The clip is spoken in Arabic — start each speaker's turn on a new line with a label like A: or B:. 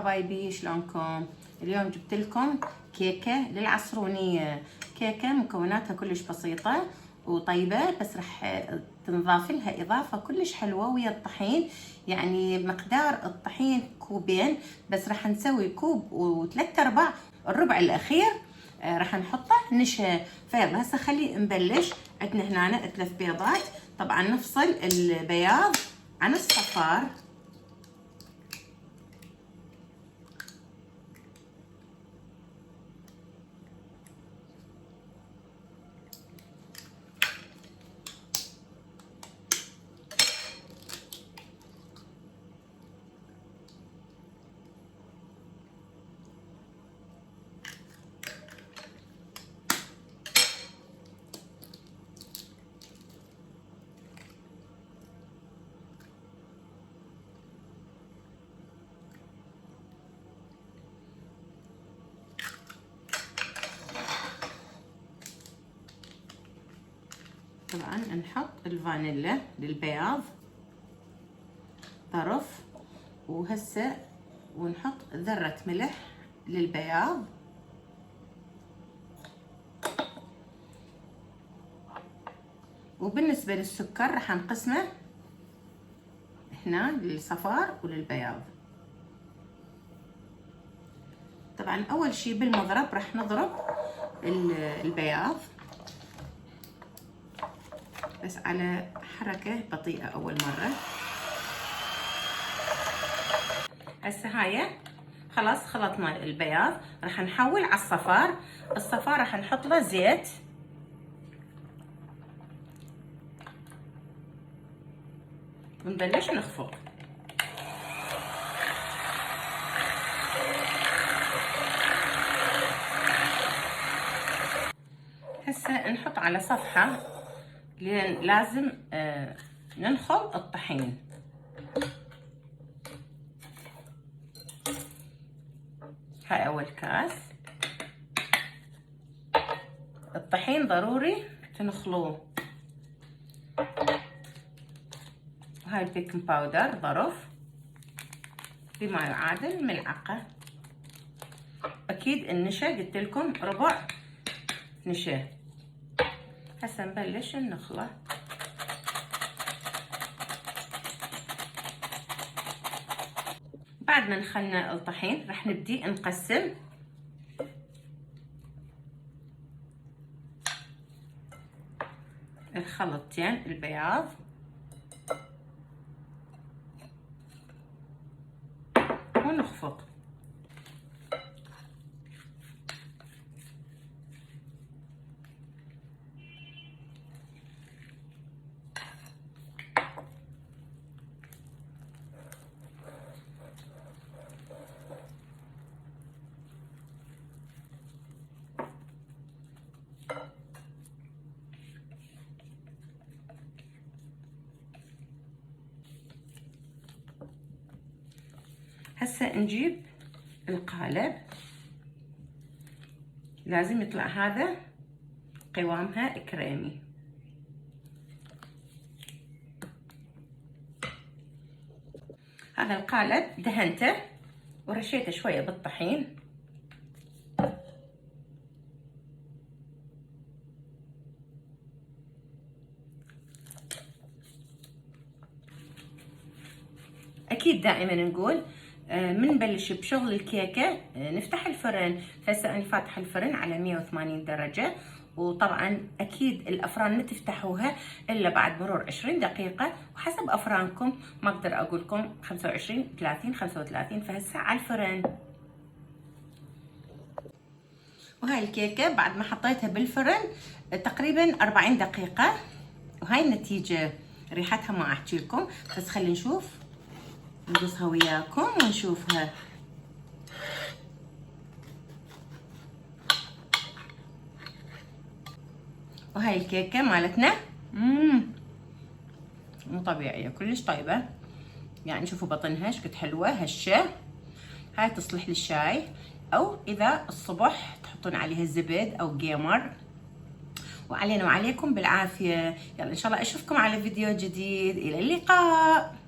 A: حبايبي، شلونكم؟ اليوم جبت لكم كيكه للعصرونيه. كيكه مكوناتها كلش بسيطه وطيبه، بس راح تنضاف لها اضافه كلش حلوه ويا الطحين. يعني مقدار الطحين كوبين، بس راح نسوي كوب و3/4. الربع الاخير راح نحطه نشا. فيلا هسه خلي نبلش. عندنا هنا 3 بيضات. طبعا نفصل البياض عن الصفار. طبعا نحط الفانيلا للبياض طرف، وهسه ونحط ذرة ملح للبياض، وبالنسبة للسكر راح نقسمه هنا للصفار وللبياض. طبعا اول شي بالمضرب راح نضرب البياض، بس على حركة بطيئة أول مرة. هسه هاي خلاص خلطنا البياض، راح نحول على الصفار. الصفار راح نحط له زيت، ونبلش نخفق. هسه نحط على صفحة، لأن لازم ننخل الطحين. هاي أول كاس. الطحين ضروري تنخلوه. وهاي البيكنج باودر ظرف بما يعادل ملعقة. أكيد النشا قلت لكم ربع نشا. هسه نبلش النخلة. بعد ما نخلنا الطحين راح نبدي نقسم. الخلطتين البياض ونخفق. هسه نجيب القالب. لازم يطلع هذا قوامها كريمي. هذا القالب دهنته ورشيته شوية بالطحين. أكيد دائما نقول من نبلش بشغل الكيكة نفتح الفرن. هسه أنا فاتحة الفرن على 180 درجة، وطبعا أكيد الأفران ما تفتحوها إلا بعد مرور 20 دقيقة، وحسب أفرانكم ما أقدر أقول لكم 25 30 35. فهسه على الفرن. وهاي الكيكة بعد ما حطيتها بالفرن تقريبا 40 دقيقة، وهاي النتيجة. ريحتها ما أحكي لكم، بس خلينا نشوف، نقصها وياكم ونشوفها. وهاي الكيكة مالتنا مو طبيعية، كلش طيبة. يعني شوفوا بطنها ايش قد حلوة هشة. هاي تصلح للشاي، او اذا الصبح تحطون عليها الزبد او جيمر. وعلينا وعليكم بالعافية. يلا ان شاء الله اشوفكم على فيديو جديد. الى اللقاء.